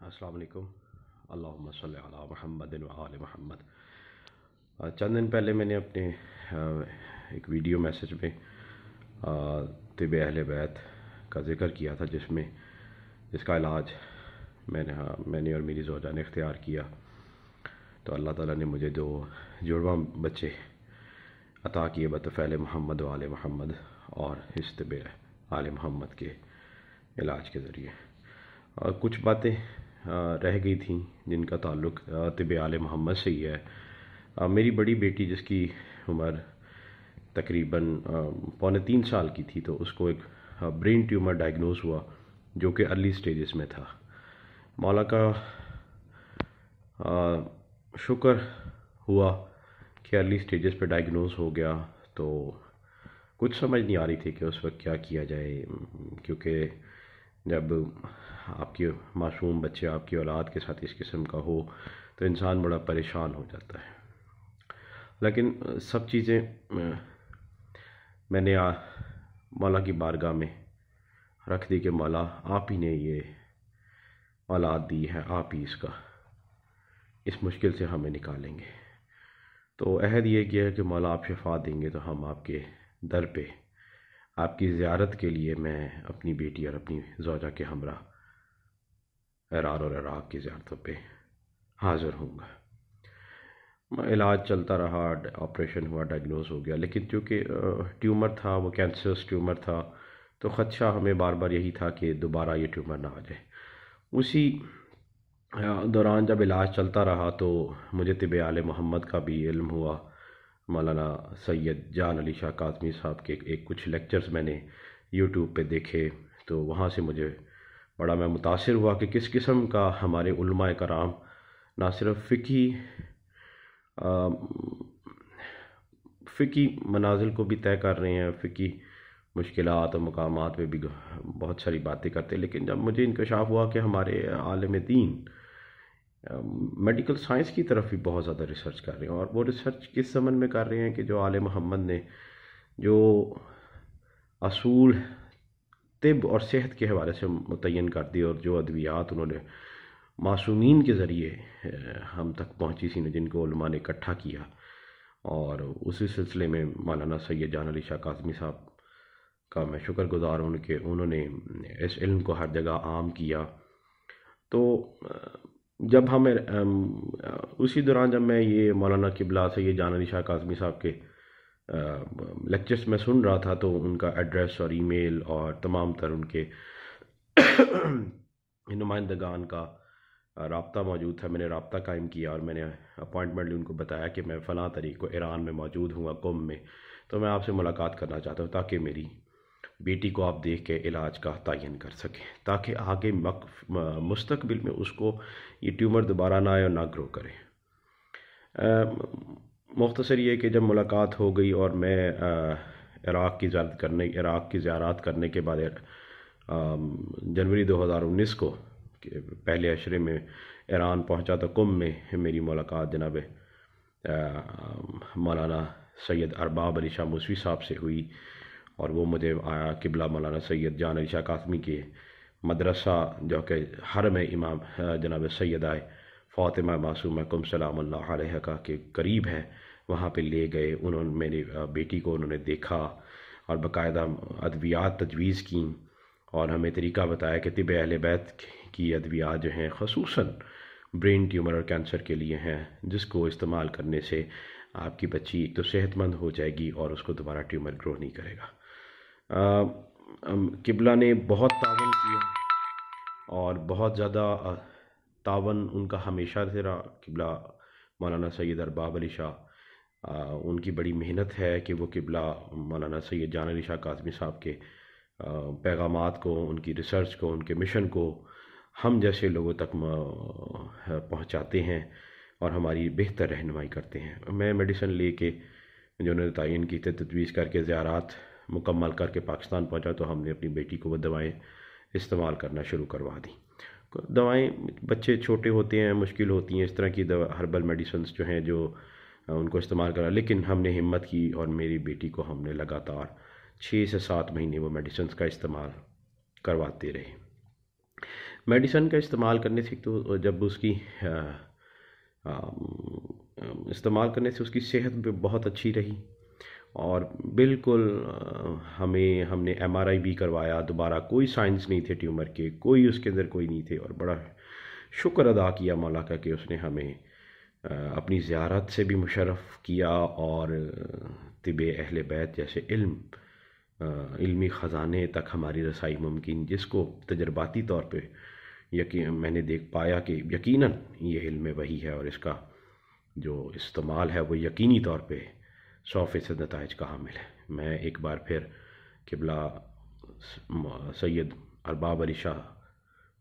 السلام علیکم۔ اللہم صلی علی محمد و آل محمد۔ چند دن پہلے میں نے اپنے ایک ویڈیو میسج میں طب اہل بیت کا ذکر کیا تھا، جس کا علاج میں نے اور میری زوجہ نے اختیار کیا۔ تو اللہ تعالیٰ نے مجھے دو جڑواں بچے عطا کیے بطفیل محمد و آل محمد، اور اس طب آل محمد کے علاج کے ذریعے اور کچھ باتیں رہ گئی تھیں جن کا تعلق طب آل محمد سے ہی ہے۔ میری بڑی بیٹی، جس کی عمر تقریباً 2.25 سال کی تھی، تو اس کو ایک برین ٹیومر ڈائگنوز ہوا جو کہ ارلی سٹیجز میں تھا۔ مولا کا شکر ہوا کہ ارلی سٹیجز پہ ڈائگنوز ہو گیا، تو کچھ سمجھ نہیں آ رہی تھی کہ اس وقت کیا کیا جائے، کیونکہ جب آپ کے معصوم بچے آپ کی اولاد کے ساتھ اس قسم کا ہو تو انسان بڑا پریشان ہو جاتا ہے۔ لیکن سب چیزیں میں نے مولا کی بارگاہ میں رکھ دی کہ مولا، آپ ہی نے یہ اولاد دی ہے، آپ ہی اس مشکل سے ہمیں نکالیں گے۔ تو عہد یہ کیا ہے کہ مولا آپ شفا دیں گے تو ہم آپ کے در پہ آپ کی زیارت کے لیے میں اپنی بیٹی اور اپنی زوجہ کے ہمراہ ارار اور عراق کی زیارتوں پہ حاضر ہوں گا۔ علاج چلتا رہا، آپریشن ہوا، ڈائگنوز ہو گیا، لیکن چونکہ ٹیومر تھا، وہ کینسرس ٹیومر تھا، تو خدشہ ہمیں بار بار یہی تھا کہ دوبارہ یہ ٹیومر نہ آ جائے۔ اسی دوران جب علاج چلتا رہا تو مجھے طب آل محمد کا بھی علم ہوا۔ مولانا سید جان علی شاہ کاظمی صاحب کے کچھ لیکچرز میں نے یوٹیوب پہ دیکھے، تو وہاں سے مجھے بڑا میں متاثر ہوا کہ کس قسم کا ہمارے علماء کرام نہ صرف فقہی منازل کو بھی طے کر رہے ہیں، فقہی مشکلات اور مقامات پہ بھی بہت ساری باتیں کرتے ہیں، لیکن جب مجھے انکشاف ہوا کہ ہمارے عالم دین میڈیکل سائنس کی طرف بھی بہت زیادہ ریسرچ کر رہے ہیں، اور وہ ریسرچ کس ضمن میں کر رہے ہیں کہ جو آل محمد نے جو اصول طب اور صحت کے حوالے سے متعین کر دی، اور جو ادویات انہوں نے معصومین کے ذریعے ہم تک پہنچی سی، جن کو علماء نے اکٹھا کیا، اور اسی سلسلے میں مولانا سید جان علی شاہ کاظمی صاحب کا میں شکر گزار ہوں کہ انہوں نے اس علم کو ہر جگہ عام کیا۔ تو جب اسی دوران جب میں یہ مولانا قبلہ سید جان علی شاہ کاظمی صاحب کے لیکچرز میں سن رہا تھا، تو ان کا ایڈریس اور ای میل اور تمام تر ان کے نمائندگان کا رابطہ موجود تھا۔ میں نے رابطہ قائم کیا اور میں نے اپوائنٹمنٹ لی، ان کو بتایا کہ میں فلاں تاریخ کو ایران میں موجود ہوں، قم میں، تو میں آپ سے ملاقات کرنا چاہتا ہوں تاکہ میری بیٹی کو آپ دیکھ کے علاج کا تعین کر سکیں، تاکہ آگے مستقبل میں اس کو یہ ٹیومر دوبارہ نہ آئے اور نہ گرو کرے۔ مختصر یہ کہ جب ملاقات ہو گئی اور میں عراق کی زیارات کرنے کے بعد جنوری 2019 کو پہلے عشرے میں ایران پہنچا، تو قم میں میری ملاقات جناب مولانا سید ارباب علی شاہ موسوی صاحب سے ہوئی، اور وہ مجھے قبلہ مولانا سید جان علی شاہ کاظمی کے مدرسہ جو کہ حرم امام جناب سیدہ فاطمہ معصومہ قم سلام اللہ علیہ کا کے قریب ہے، وہاں پہ لے گئے۔ انہوں نے میری بیٹی کو انہوں نے دیکھا اور باقاعدہ ادویات تجویز کیں، اور ہمیں طریقہ بتایا کہ طب اہل بیت کی ادویات جو ہیں خصوصاً برین ٹیومر اور کینسر کے لیے ہیں، جس کو استعمال کرنے سے آپ کی بچی ایک تو صحت مند ہو جائے گی اور اس کو دوبارہ ٹیومر گرو نہیں کرے گا۔ قبلہ نے بہت تعاون کیا، اور بہت زیادہ تعاون ان کا ہمیشہ سے رہا۔ قبلہ مولانا سید ارباب علی شاہ، ان کی بڑی محنت ہے کہ وہ قبلہ مولانا سید جان علی شاہ کاظمی صاحب کے پیغامات کو، ان کی ریسرچ کو، ان کے مشن کو ہم جیسے لوگوں تک پہنچاتے ہیں اور ہماری بہتر رہنمائی کرتے ہیں۔ میں میڈیسن لے کے جو انہوں نے تعین کی تھے، تجویز کر کے زیارات مکمل کر کے پاکستان پہنچا، تو ہم نے اپنی بیٹی کو وہ دوائیں استعمال کرنا شروع کروا دی۔ دوائیں بچے چھوٹے ہوتے ہیں، مشکل ہوتی ہیں، اس طرح کی ہربل میڈیسنز جو ہیں جو ان کو استعمال کرا، لیکن ہم نے ہمت کی اور میری بیٹی کو ہم نے لگاتار 6 سے 7 مہینے وہ میڈیسنز کا استعمال کرواتے رہے۔ میڈیسن کا استعمال کرنے سے تو جب اس کی استعمال کرنے سے اس کی صحت بھی بہت اچھی رہی، اور بالکل ہم نے ایم آر آئی بھی کروایا، دوبارہ کوئی سائنس نہیں تھے ٹیومر کے، کوئی اس کے اندر کوئی نہیں تھے، اور بڑا شکر ادا کیا مولا کا کہ اس نے ہمیں اپنی زیارت سے بھی مشرف کیا، اور طب اہل بیت جیسے علمی خزانے تک ہماری رسائی ممکن، جس کو تجرباتی طور پہ میں نے دیکھ پایا کہ یقیناً یہ علم وحی ہے، اور اس کا جو استعمال ہے وہ یقینی طور پہ 100% نتائج کا حامل ہے۔ میں ایک بار پھر قبلہ سید ارباب علی شاہ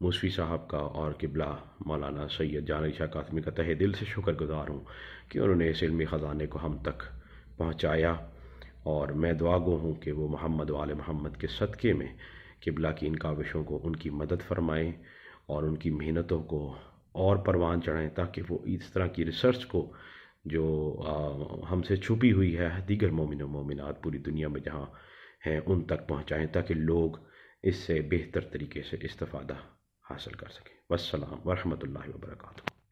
موسوی صاحب کا اور قبلہ مولانا سید جان علی شاہ قاسمی کا تہہ دل سے شکر گزار ہوں کہ انہوں نے اس علمی خزانے کو ہم تک پہنچایا، اور میں دعا گو ہوں کہ وہ محمد و آل محمد کے صدقے میں قبلہ کی ان کاوشوں کو ان کی مدد فرمائیں، اور ان کی محنتوں کو اور پروان چڑھائیں، تاکہ وہ اس طرح کی ریسرچ کو جو ہم سے چھپی ہوئی ہے دیگر مومن و مومنات پوری دنیا میں جہاں ہیں ان تک پہنچائیں، تاکہ لوگ اس سے بہتر طریقے سے استفادہ حاصل کر سکیں۔ والسلام ورحمۃ اللہ وبرکاتہ۔